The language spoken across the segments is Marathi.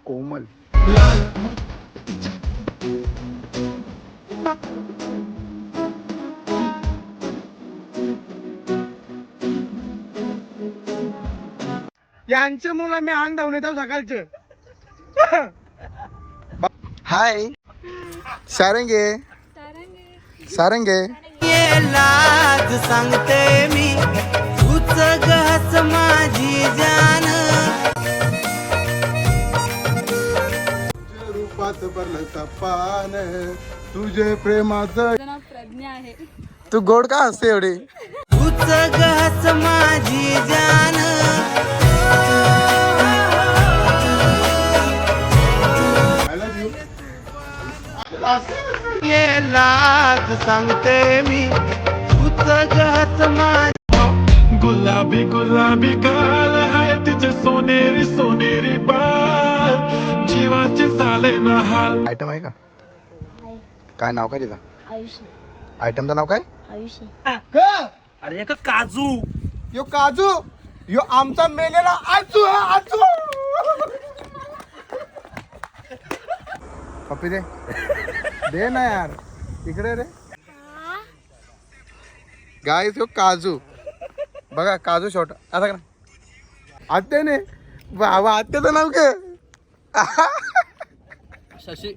कोमल. यांच्या मुलं मी अंग धावून येतो सकाळचं. हाय सारंगे सारंगे. लाज सांगते मी तूच गहस माझी जान. तुझ्या रूपात भरलं पान तुझे प्रेमाचं. नाव प्रज्ञा आहे. तू गोड का असते एवढी. तूच गहस माझी जान. ये लाज सांगते मी तूच गहस माझी. गुलाबी गुलाबी गाल है तिचे सोनेरी सोनेरी बाल जीवाचे झाले ना हाल. आयटम आहे का काय नाव काय तिचा आयुष्य. आयटमचं नाव काय. आयुष्य. अरे एक काजू. यो काजू यो आमचा मेलेला आजू आजू. कॉपी दे दे ना यार इकडे रे. गाईस यो काजू बघा काजू छोटा आता का आत्याने बाबा आत्याचं नाव काय. शशी.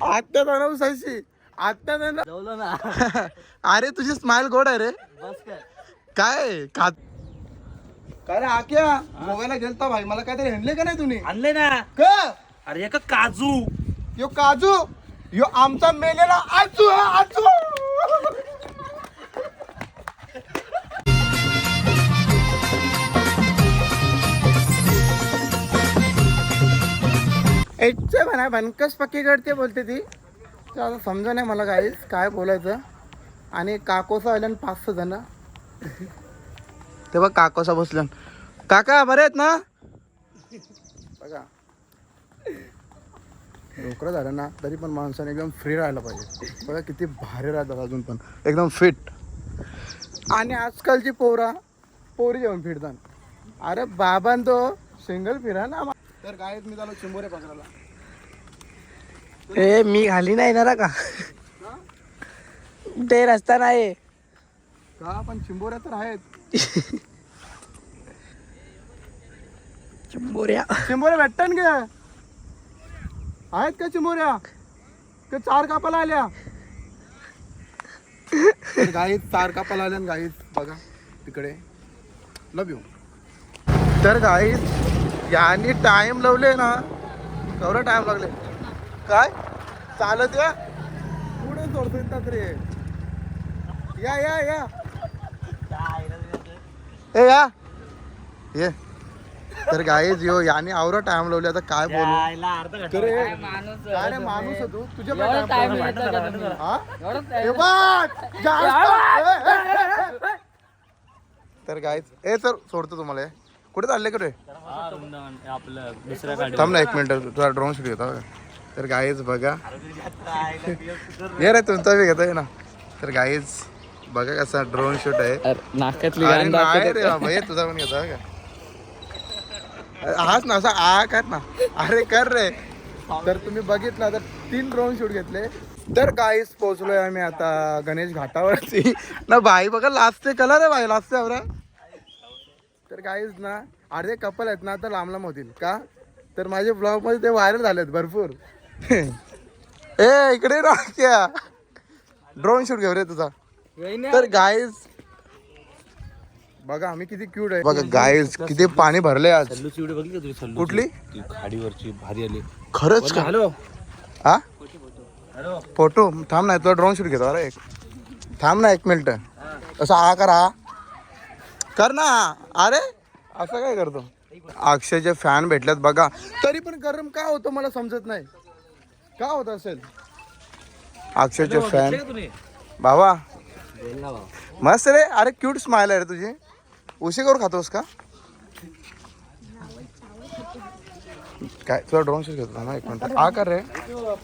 आत्याचं नाव शशी. आत्याचं नाव जेवलो ना. अरे तुझी स्माइल गोड आहे रे. बस काय का काय रे आक्या मोबाईलला गेलता भाई मला काहीतरी हंडले का नाही तुम्ही. आणले ना. का अरे एक काजू. यो काजू यो आमचा मेलेला आजू आजू. एकचे म्हणा बनकस पक्की करते बोलते ती. तर आता समजा नाही मला काय बोलायचं. आणि काकोसा आल्यान 5-6 जण ते बघ काकोसा बसल्यान. काका बरे आहेत ना. बघा नोकरं झालं ना तरी पण माणसाने एकदम फ्री राहायला पाहिजे. बघा किती भारी राहतात अजून पण एकदम फिट. आणि आजकालची पोरी जेवण फिरतात. अरे बाबां तो सिंगल फिरा ना. तर काय मी झालो चिंबोरे पकडायला. ए मी खाली नाही येणार का. ते रस्ता नाही का पण चिंबोऱ्या तर आहेत. चिंबोऱ्या. चिंबोऱ्या भेटतात गे आहेत का चिंबोऱ्या ते 4 कापाला आल्या. गाईत 4 कापाला आल्या गाईत बघा तिकडे लव यू. तर गाईत यांनी टाइम लावले ना केवढा टाइम लागले काय चालत या पुढे सोडतो येतात रे. या या या ए या ये. तर गाईज यो याने आवरा टाइम लावले. आता काय बोलू करे काय रे माणूस आहे तू. तुझ्या तर गाईज ए सर सोडतो तुम्हाला. कुठे चालले कुठे आपलं दुसऱ्या थांब ना 1 मिनिट तुझा ड्रोन शूट घेता. तर गाईज बघा ये रे तुमचा बी घेता ना. तर गाईज बघा कसा ड्रोन शूट आहे. नाकातली नाही रे बाबा ये तुझा पण घेता का. हाच ना असा आ कर ना. अरे कर रे. तर तुम्ही बघितलं तर 3 ड्रोन शूट घेतले. तर गाईज पोहोचलोय आम्ही आता गणेश घाटावरती ना. बाई बघा लाजते कलर आहे बाई लाजते आवरा. तर गाईज ना अर्धे कपल आहेत ना आता लांब लांब होतील का. तर माझे ब्लॉग मध्ये ते व्हायरल झालेत भरपूर. ए इकडे राख्या ड्रोन शूट घेऊ रे तुझा. तर गाईज बघा आम्ही किती क्यूट आहे. बघा गाईज किती पाणी भरले आज. कुठली खाडीवरची भारी आली खरंच का. हॅलो हा फोटो थांब ना तुला ड्रोन शूट घेतो. अरे थांब ना 1 मिनिट. असं आ करा कर ना. अरे असं काय करतो. अक्षयचे फॅन भेटल्यात बघा. तरी पण गरम का होतो मला समजत नाही का होत असेल. अक्षयचे फॅन बाबा मस्त रे. अरे क्यूट स्माइल आहे रे तुझी. उशी करून खातोस का काय. तुला ड्रोन शूट घेतो ना 1 मिनिट. आ कर रे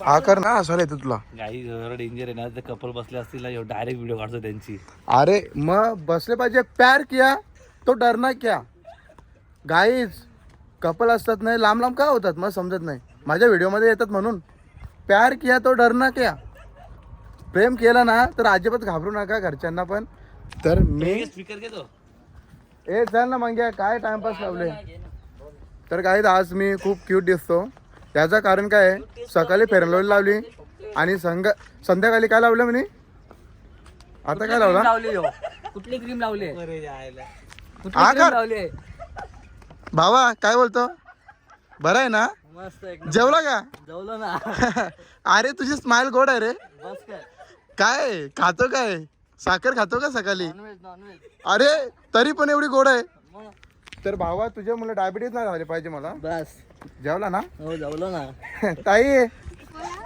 आ कर ना. असं येतो तुला. गाई डेंजर आहे ना. कपल बसले असतील डायरेक्ट व्हिडिओ काढतो त्यांची. अरे मग बसले पाहिजे. प्यार किया तो डरना क्या गाइस. कपल असतात नाही लांब लांब का होतात मला समजत नाही. माझ्या व्हिडिओमध्ये येतात म्हणून. प्यार किया तो डरना क्या. प्रेम केलं ना तर अजिबात घाबरू नका घरच्यांना पण. तर मी स्पीकर घेतो. ए चल ना मग काय टाइमपास लावले. तर काय आज मी खूप क्यूट दिसतो. याचं कारण काय आहे, सकाळी फेरनलवली लावली आणि संध्याकाळी काय लावलं म्हणे. आता काय लावला. कुठली क्रीम लावली लावली भावा काय बोलतो. बरं आहे ना. मस्त जेवला का. जेवलो ना. अरे तुझी स्माइल गोड आहे रे. बस काय खातो काय साखर खातो का सकाळी. नॉनव्हेज अरे तरी पण एवढी गोड आहे. तर भावा तुझ्या मुलं डायबिटीज नाही झाले पाहिजे मला. बस जेवला ना. हो जेवलो ना. ताई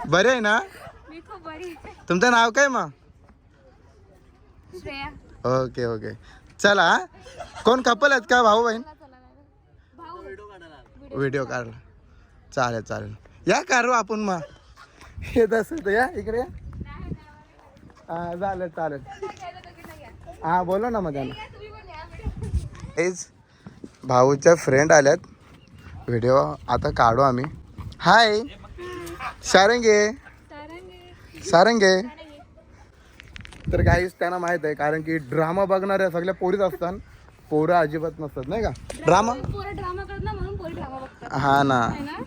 बरे आहे ना. मी खूप बरी. तुमचं नाव काय मग. श्रेया. ओके ओके चला. कोण कपल आहेत का भाऊ बहीण. व्हिडिओ काढला चालेल चालेल. या काढू आपण मग. येत असेल तर या इकडे या. हा चालेल चालेल. हा बोला ना मग त्यांना. हेच भाऊच्या फ्रेंड आल्यात. व्हिडिओ आता काढू आम्ही. हाय सारंगे सारंगे. तर काहीच त्यांना माहित आहे कारण की ड्रामा बघणाऱ्या सगळ्या पोरीच असतात. पोरं अजिबात नसतात नाही का. ड्रामा ड्रामा करणार म्हणून पोरी ड्रामा बघतात. हा ना. है ना.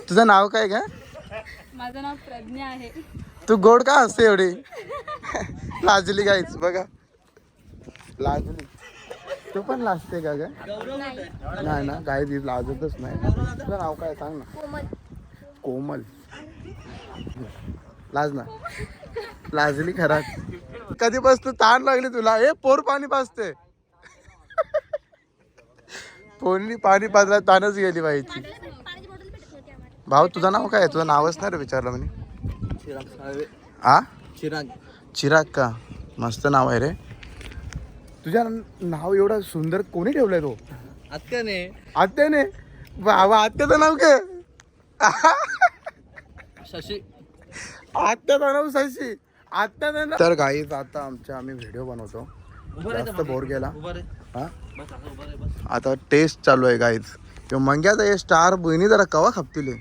तुझं नाव काय का. माझं नाव प्रज्ञा आहे. तू गोड का असते एवढी. लाजली गाईच बघा. लाजली. तू पण लाजते का ग. नाही ना काही ती लाजतच नाही. तुझं नाव काय सांग ना. कोमल. लाज ना. लाजली खरा. कधीपासून ताण लागली तुला. हे पोर पाणी पाजते. पोरनी पाणी पाजला ताणच गेली बाईची. भाऊ तुझं नाव काय. तुझं नावच नाही रे विचारलं म्हणे. हा चिराग. चिराग का. मस्त नाव आहे रे. तुझ्या नाव एवढं सुंदर कोणी ठेवलंय तो. आत्याने. आत्याने. बाबा आत्याचं नाव काय. शशी. आत्याचं नाव शशी. आत्याचं नाव. तर गाईच आता आम्ही व्हिडिओ बनवतो. जास्त बोर गेला. हा आता टेस्ट चालू आहे गाईज. किंवा मंग्याचा हे स्टार बहिणी जरा कवा खपतील.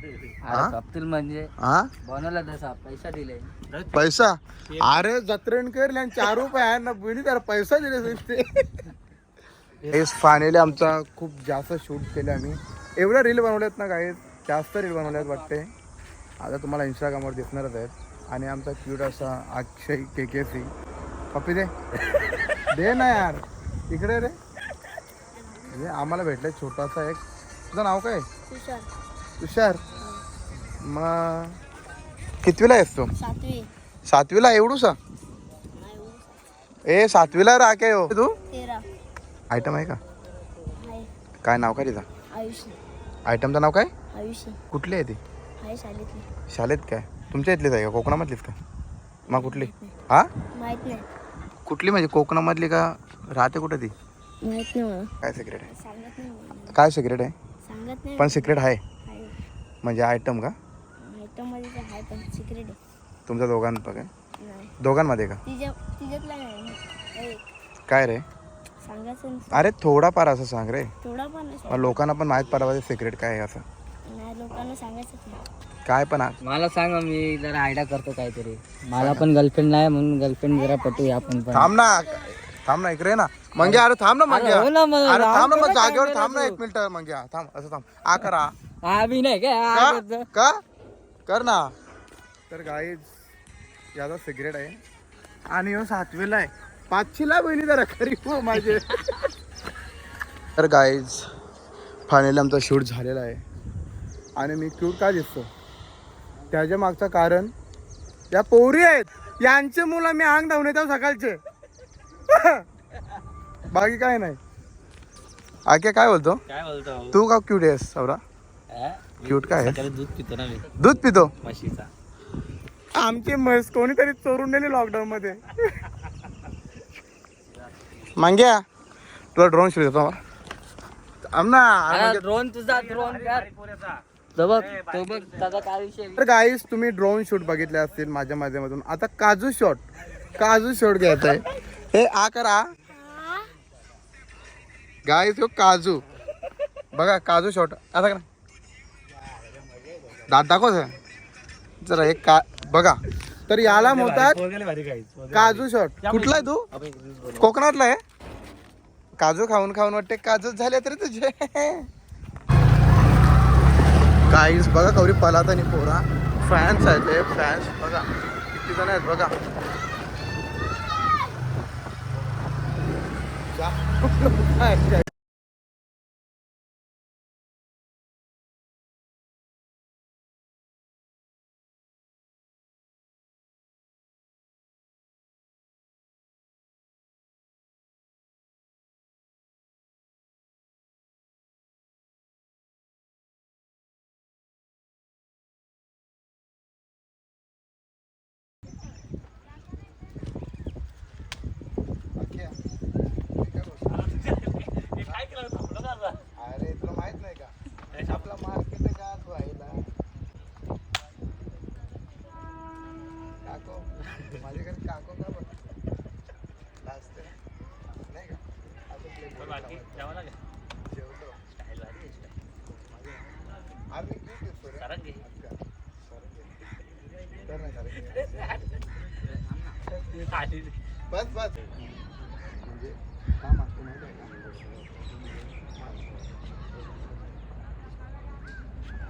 खपतील म्हणजे हा बनवला तसा पैसा दिले. पैसा. अरे जत्रेन कर 4 रुपये ना बहिणी जरा पैसा दिले. हे फायनली आमचा खूप जास्त शूट केले आम्ही. एवढ्या रील बनवल्यात ना गाईज. जास्त रील बनवल्यात वाटते. आता तुम्हाला इंस्टाग्रामवर दिसणारच आहेत. आणि आमचा क्यूट असा अक्षय KKC. पप्पी दे ना यार इकडे रे. म्हणजे आम्हाला भेटलाय छोटासा एक. तुझं नाव काय. तुषार. मग कितवीला आहेस तू. 7वीला. एवढूसा. ए 7वीला राखे हो तू. आयटम आहे का. काय नाव काय तिचा. आयटमचं नाव काय. कुठली आहे ती. शाळेत काय तुमच्या इथलीच आहे का. कोकणामधलीच का. मग कुठली. हा कुठली म्हणजे कोकणामधली का. राहते कुठे ती. काय सिक्रेट आहे. काय सिक्रेट आहे. पण सिक्रेट आहे म्हणजे आयटम का. तुमच्या दोघांमध्ये का. काय रे. अरे थोडा फार असं सांग रे. लोकांना पण माहित पाहिजे सिक्रेट काय आहे असं. काय पण मला सांग मी जरा आयडिया करतो काहीतरी. मला पण गर्लफ्रेंड नाही म्हणून गर्लफ्रेंड जरा पटूया आपण पण. थांब ना इकडे ना मंग्या. अरे थांब ना मंग्या. हो ना मग. अरे थांब ना मग जागेवर थांब ना 1 मिनिट मंग्या. थांब असं थांब. आ करा बी नाही काय का कर ना. तर गाईज याचा सिगरेट आहे आणि ह्यो 7वीला आहे. 5वीला बहिणी जरा खरी हो माझे. तर गाईज फायनली आमचा शूट झालेला आहे. आणि मी क्यूट का दिसतो त्याच्या मागचं कारण या पोरी आहेत. यांचे मुलं मी अंग धावून येतो सकाळचे. बाकी काय नाही. आके काय बोलतो. तू का क्यूट आहेस सौरा. क्यूट काय आहे. दूध पितो ना मी. दूध पितो. म्हशीचा. आमची म्हैस कोणीतरी चोरून नेली लॉकडाऊन मध्ये. मांग्या तुला ड्रोन शूट देतो ड्रोन. तुझा ड्रोन तो बघ त्याचा काय विषय. तर गाईस तुम्ही ड्रोन शूट बघितले असतील माझ्या माध्यमातून. आता काजू शॉट घ्यायचा आहे. हे आ करा गाईस. काजू बघा काजू शॉट आता का दात दाखव सर. जरा एक का बघा तर याला म्हणतात काजू शॉट. कुठला आहे तू? कोकणातला आहे. काजू खाऊन खाऊन वाटते काजूच झाले तरी तुझे. काहीच बघा कवरी पलात आणि पोरा फॅन्स आहेत ते फॅन्स बघा किती जण आहेत बघा. अरे तुला माहित नाही का आपला मार्केट का व्हायला काको माझ्या घरी काको का बघ नाही का जेवतो आम्ही बस बस म्हणजे काम असतं माहिती आहे का.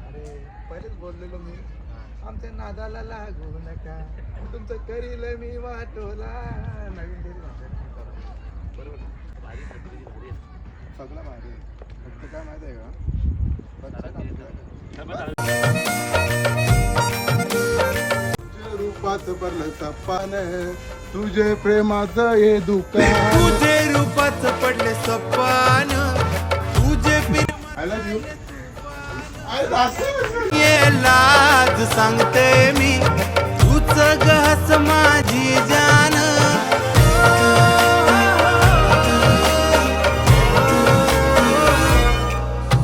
अरे पहिलेच बोललेलो मी आमच्या नादाला लागू नका तुमचं करील मी वाटोला. नवीन डेअरी बरोबर सगळं भारी फक्त काय माहिती आहे का रूपात भरलं सपान तुझे प्रेमाचं हे दुकान. तुझे रूपाच पडले सपान तुझे आय लव्ह यू. ये लाज सांगते मी तूच गहस माझी